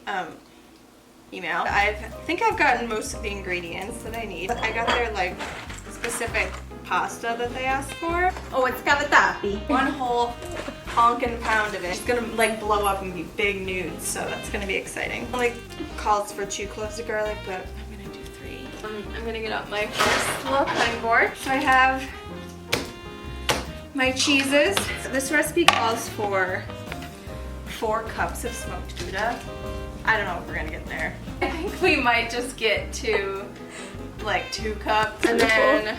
my email. I think I've gotten most of the ingredients that I need. I got their like specific pasta that they asked for. Oh, it's cavatappi. One whole honkin' pound of it. It's gonna like blow up and be big nudes, so that's gonna be exciting. It like calls for 2 cloves of garlic, but I'm gonna do 3. I'm gonna get out my first little cutting board. So I have my cheeses. This recipe calls for 4 cups of smoked Gouda. I don't know if we're gonna get there. I think we might just get to like 2 cups, and then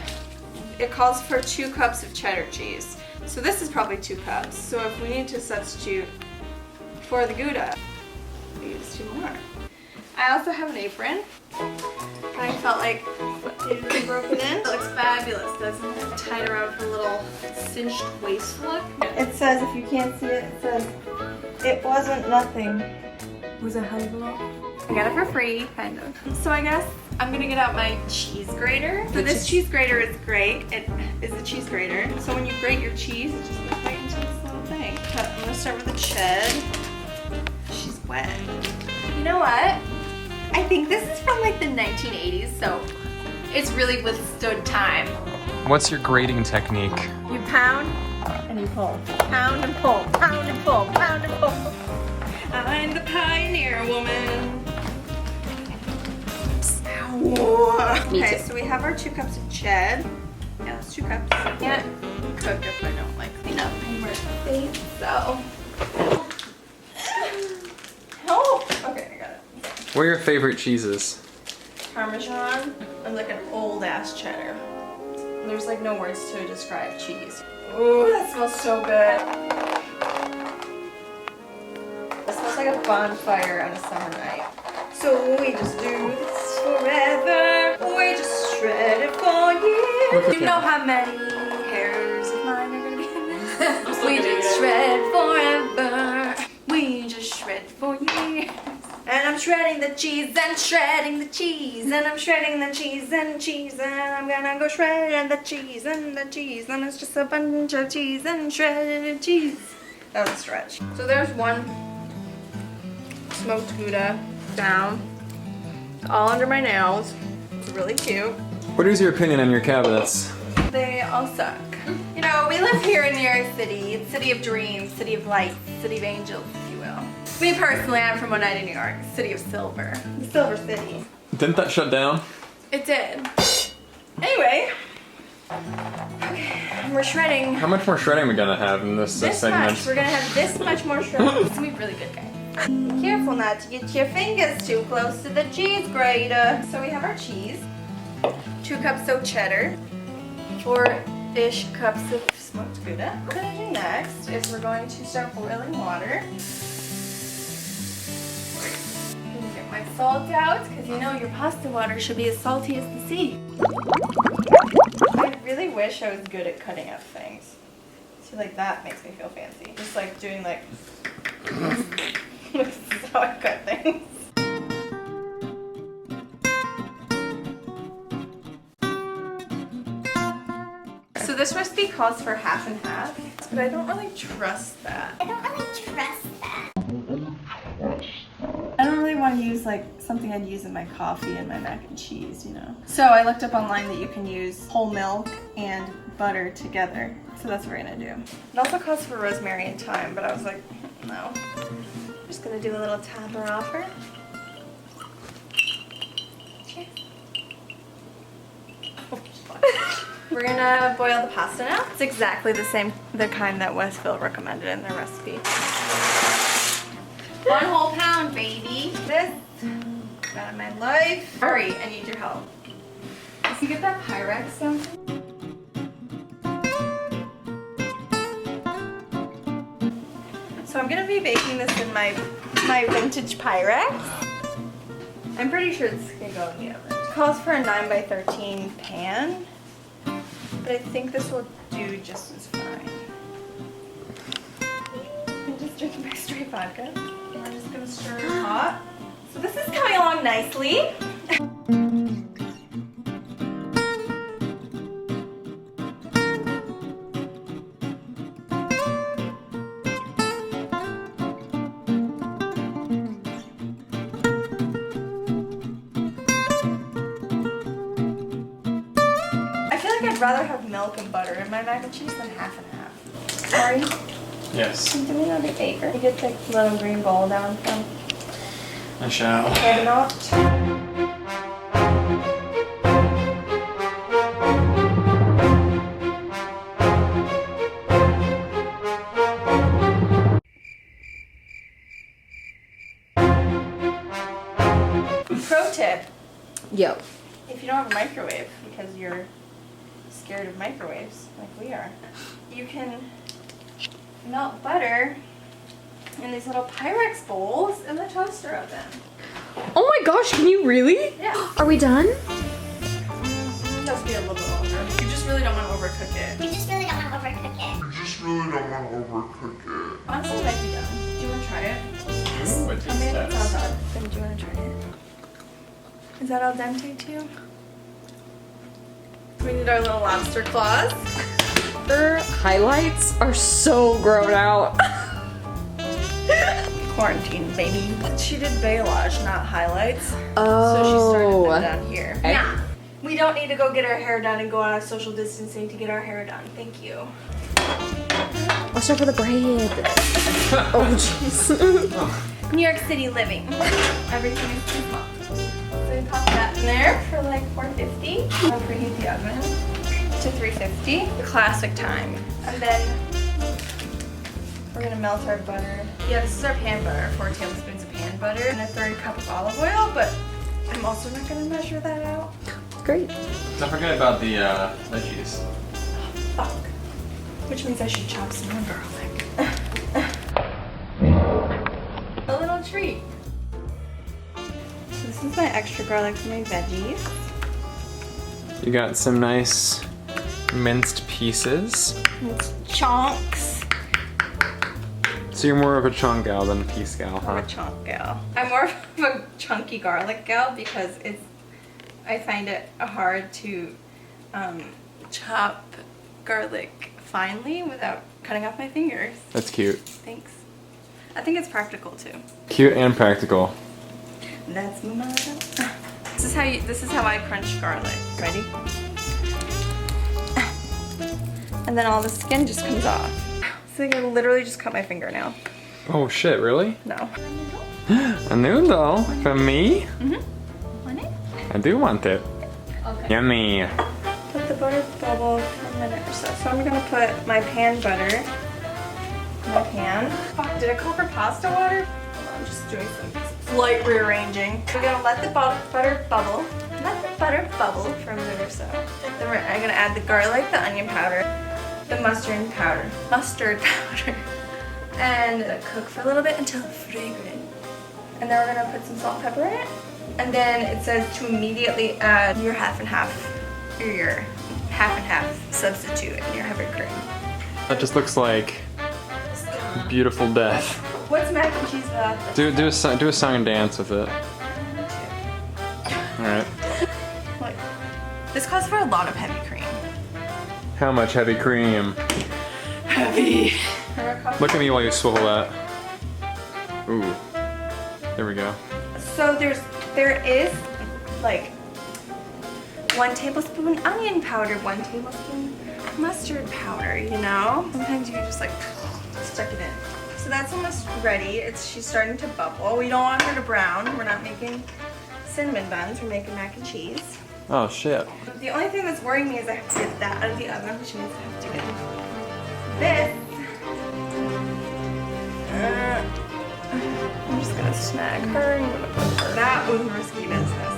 it calls for 2 cups of cheddar cheese. So this is probably 2 cups. So if we need to substitute for the Gouda, we use 2 more. I also have an apron. I felt like needed to be broken in. It looks fabulous, doesn't it? Tied around for a little cinched waist look. It says, if you can't see it, it says, it wasn't nothing. It was a hello. I got it for free, kind of. So I guess I'm gonna get out my cheese grater. So this cheese grater is great. It is a cheese grater. So when you grate your cheese, it just goes right into this little thing. I'm gonna start with the cheddar. She's wet. You know what? I think this is from like the 1980s, so it's really withstood time. What's your grating technique? You pound and you pull. Pound and pull, pound and pull, pound and pull. I'm the pioneer woman. Okay, so we have our 2 cups of cheddar. Yeah, that's 2 cups. I can't cook if I don't like clean up my recipe, so. Oh, okay, I got it. What are your favorite cheeses? Parmesan and like an old ass cheddar. There's like no words to describe cheese. Ooh, that smells so good. It smells like a bonfire on a summer night. So we just do this forever. We just shred it for you. You know how many hairs of mine are gonna be in this? We just shred forever. We just shred for years. And I'm shredding the cheese and shredding the cheese, and I'm shredding the cheese and cheese, and I'm gonna go shred the cheese and the cheese, and it's just a bunch of cheese and shredded cheese. That was a stretch. So there's 1 smoked Gouda down. It's all under my nails. It's really cute. What is your opinion on your cabinets? They all suck. You know, we live here in New York City. City of dreams, city of lights, city of angels, if you will. Me personally, I'm from Oneida, New York, city of silver. The Silver City. Didn't that shut down? It did. Anyway. Okay, we're shredding. How much more shredding are we gonna have in this segment? Much. We're gonna have this much more shredding. It's gonna be really good, guys. Be careful not to get your fingers too close to the cheese grater. So we have our cheese. 2 cups of cheddar. 4-ish cups of smoked Gouda. What we're gonna do next is we're going to start boiling water. Get my salt out, because you know your pasta water should be as salty as the sea. I really wish I was good at cutting up things. So like that makes me feel fancy. Just like doing like, this is how I cut things. So this recipe calls for half and half, but I don't really trust that. I don't really want to use like something I'd use in my coffee and my mac and cheese, you know. So I looked up online that you can use whole milk and butter together. So that's what we're gonna do. It also calls for rosemary and thyme, but I was like, no. I'm just gonna do a little topper offer. Cheers. We're gonna boil the pasta now. It's exactly the kind that Westville recommended in their recipe. 1 whole pound, baby. This got in my life. Hurry, I need your help. Can you get that Pyrex sound? So I'm gonna be baking this in my vintage Pyrex. I'm pretty sure this can go in the oven. It calls for a 9 by 13 pan, but I think this will do just as fine. I'm just drinking my straight vodka. And I'm just gonna stir it hot. So this is coming along nicely. rather have milk and butter in my mac and cheese than half and half. Sorry. Yes. Do we another paper? You get the little green bowl down from I shall. Cavatappi. Pro tip. Yo. If you don't have a microwave, because you're scared of microwaves, like we are, you can melt butter in these little Pyrex bowls in the toaster oven. Oh my gosh, can you really? Yeah. Are we done? Just be a little bit longer. You just really don't want to overcook it. Honestly, it might be done. Do you want to try it? Ooh, what Tell me if it's all taste done. Then do you want to try it? Is that al dente too? We need our little lobster claws. Her highlights are so grown out. Quarantine, baby. She did balayage, not highlights. So she Oh. started them down here. Okay. Yeah. We don't need to go get our hair done and go on a social distancing to get our hair done. Thank you. I'll start for the bread. Oh jeez. New York City living. Everything is too small. So we pop that in there for like 450. I'll preheat the oven to 350. Classic time. And then we're gonna melt our butter. Yeah, this is our pan butter. 4 tablespoons of pan butter and a 1/3 cup of olive oil, but I'm also not gonna measure that out. Great. Don't forget about the veggies. Fuck. Which means I should chop some more garlic. A little treat. So this is my extra garlic for my veggies. You got some nice minced pieces. It's chunks. So you're more of a chunk gal than a piece gal, I'm huh? a chunk gal. I'm more of a chunky garlic gal because I find it hard to chop garlic finely without cutting off my fingers. That's cute. Thanks. I think it's practical too. Cute and practical. That's my motto. This is how I crunch garlic. Ready? And then all the skin just comes off. So I can literally just cut my fingernail. Oh shit, really? No. A noodle for me? Want it? I do want it. Okay. Yummy. Let the butter bubble for a minute or so. So I'm gonna put my pan butter in my pan. Fuck, did I cook for pasta water? I'm just doing some slight rearranging. We're gonna let the butter bubble. Let the butter bubble for a minute or so. Then I'm gonna add the garlic, the onion powder, the mustard powder, and cook for a little bit until fragrant. And then we're gonna put some salt and pepper in it. And then it says to immediately add your half and half substitute in your heavy cream. That just looks like beautiful death. What's mac and cheese without this? Do a song and dance with it. All right. Look, this calls for a lot of heavy cream. How much heavy cream? Heavy. Look at me while you swivel that. Ooh. There we go. So there is like 1 tablespoon onion powder, 1 tablespoon mustard powder, you know? Sometimes you just like stuck it in. So that's almost ready. She's starting to bubble. We don't want her to brown. We're not making cinnamon buns. We're making mac and cheese. Oh shit. The only thing that's worrying me is I have to get that out of the oven, which means I have to get this. I'm just gonna snag her and I'm gonna put her. That was risky business.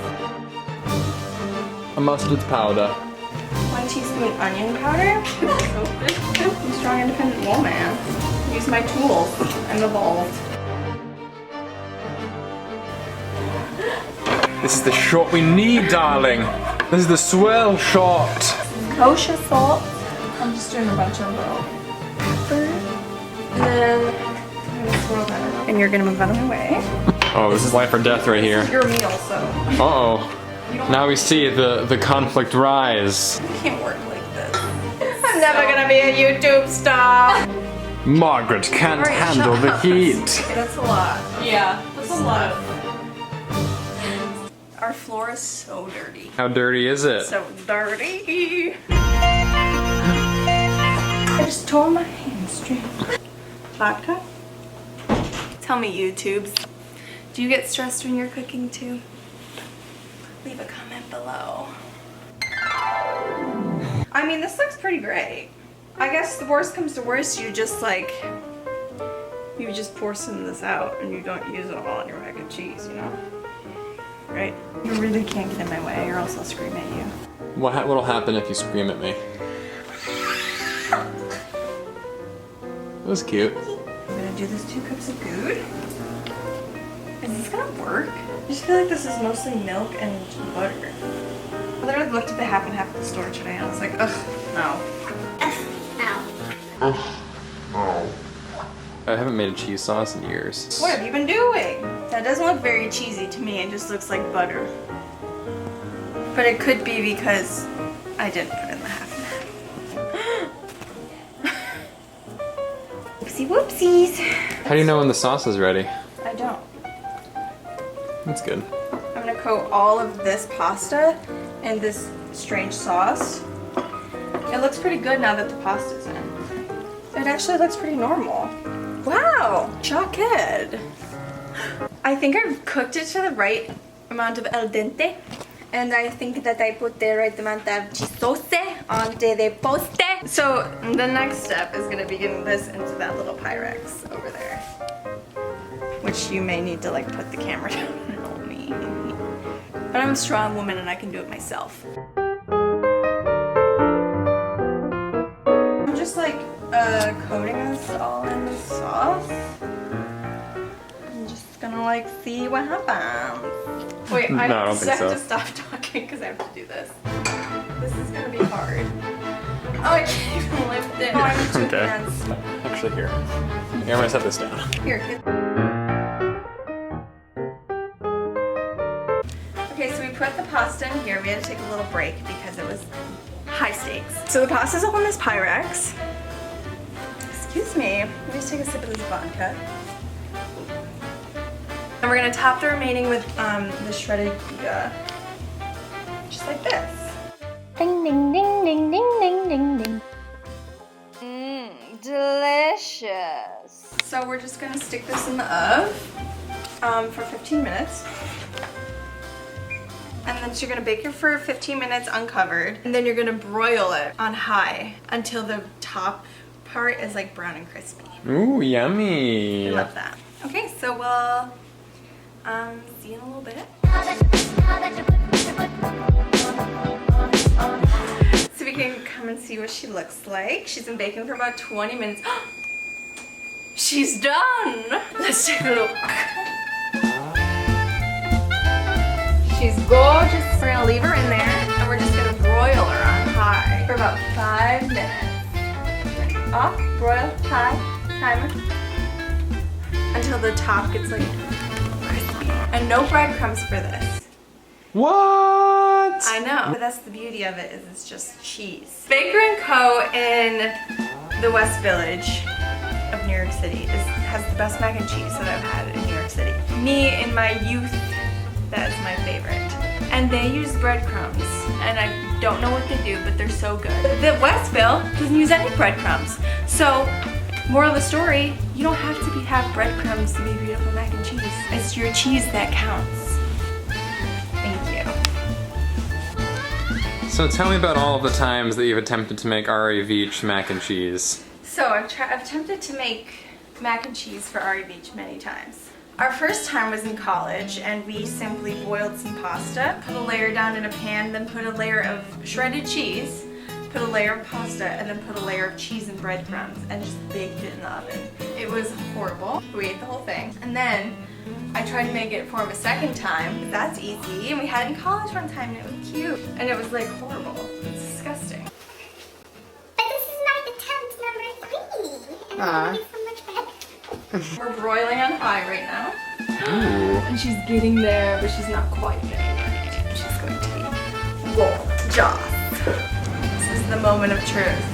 A mustard powder. 1 teaspoon onion powder. I'm a strong, independent woman. Use my tools. I'm evolved. This is the shot we need, darling. This is the swell shot. Kosher salt. I'm just doing a bunch of little pepper. And then I'm gonna swirl that around. And you're gonna move out of my way. Oh, this is life or death right here. Your meal, so Uh-oh. Now we see the conflict rise. you can't work like this. I'm never gonna be a YouTube star. Margaret can't Alright, handle shut the up. heat. That's a lot. Yeah, that's a lot. Our floor is so dirty. How dirty is it? So dirty. I just tore my hamstring. Vodka? Tell me, YouTubes, do you get stressed when you're cooking too? Leave a comment below. I mean, this looks pretty great. I guess the worst comes to worst, you just pour some of this out and you don't use it all on your mac and cheese, you know? Right? You really can't get in my way or else I'll scream at you. What'll happen if you scream at me? That was cute. I'm gonna do this 2 cups of Gouda. Is this gonna work? I just feel like this is mostly milk and butter. I literally looked at the half and half at the store today and I was like, ugh, no. I haven't made a cheese sauce in years. What have you been doing? That doesn't look very cheesy to me. It just looks like butter. But it could be because I didn't put in the half and half. Whoopsie whoopsies. How do you know when the sauce is ready? I don't. That's good. I'm gonna coat all of this pasta in this strange sauce. It looks pretty good now that the pasta's in. It actually looks pretty normal. Wow, shocked. I think I've cooked it to the right amount of al dente. And I think that I put the right amount of cheese sauce on the poste. So the next step is gonna be getting this into that little Pyrex over there. Which you may need to like put the camera down and help me. But I'm a strong woman and I can do it myself. I'm just like coating this all in the sauce. I'm just gonna like see what happens. Wait, I don't think have so. to stop talking because I have to do this. This is gonna be hard. Oh, I can't even lift it. Oh, I need 2 Okay. hands. Actually, here. I'm gonna set this down. Here. Okay, so we put the pasta in here. We had to take a little break because it was high stakes. So the pasta's up on this Pyrex. Excuse me. Let me just take a sip of this vodka. And we're gonna top the remaining with the shredded Gouda. Just like this. Ding ding ding ding ding ding ding ding. Mmm, delicious. So we're just gonna stick this in the oven for 15 minutes. And then you're gonna bake it for 15 minutes uncovered. And then you're gonna broil it on high until the top part is like brown and crispy. Ooh, yummy. I love that. Okay, so we'll see you in a little bit. So we can come and see what she looks like. She's been baking for about 20 minutes. She's done! Let's take a look. She's gorgeous. We're gonna leave her in there and we're just gonna broil her on high for about 5 minutes. Off, broil, high, timer. Until the top gets like crispy. And no breadcrumbs for this. What? I know, but that's the beauty of it, is it's just cheese. Baker & Co. in the West Village of New York City has the best mac and cheese that I've had in New York City. Me, in my youth, that is my favorite. And they use breadcrumbs, and I don't know what they do, but they're so good. The Westville doesn't use any breadcrumbs. So, moral of the story, you don't have to have breadcrumbs to be beautiful mac and cheese. It's your cheese that counts. Thank you. So tell me about all of the times that you've attempted to make Ari Veach mac and cheese. So I've attempted to make mac and cheese for Ari Veach many times. Our first time was in college and we simply boiled some pasta, put a layer down in a pan, then put a layer of shredded cheese, put a layer of pasta, and then put a layer of cheese and breadcrumbs and just baked it in the oven. It was horrible. We ate the whole thing. And then I tried to make it for him a second time, because that's easy, and we had it in college one time and it was cute. And it was like horrible. It's disgusting. But this is my attempt number 3. And I'm gonna be so much better. We're broiling on high right now. Ooh. And she's getting there, but she's not quite there yet. She's going to be gorgeous. This is the moment of truth.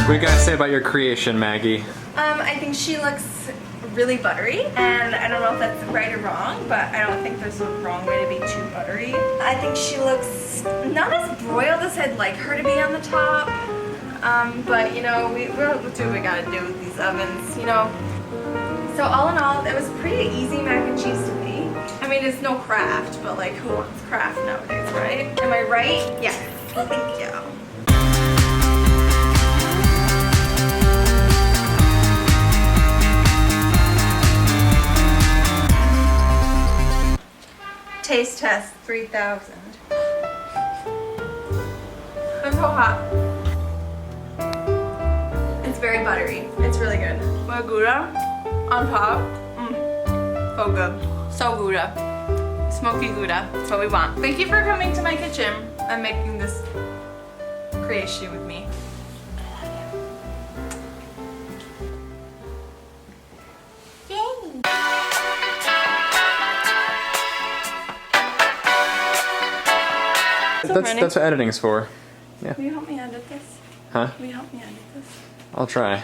What do you guys say about your creation, Maggie? I think she looks really buttery, and I don't know if that's right or wrong, but I don't think there's a wrong way to be too buttery. I think she looks not as broiled as I'd like her to be on the top, but you know, we'll do what we gotta do with these ovens, you know. So all in all, it was pretty easy mac and cheese to me. I mean, it's no craft, but like, who wants craft nowadays, right? Am I right? Yes. Thank you. Taste test 3000. It's so hot. It's very buttery. It's really good. With Gouda on top. So good. So Gouda. Smoky Gouda. That's what we want. Thank you for coming to my kitchen and making this creation with me. Yay! That's what editing's for. Yeah. Will you help me edit this? Huh? Will you help me edit this? I'll try.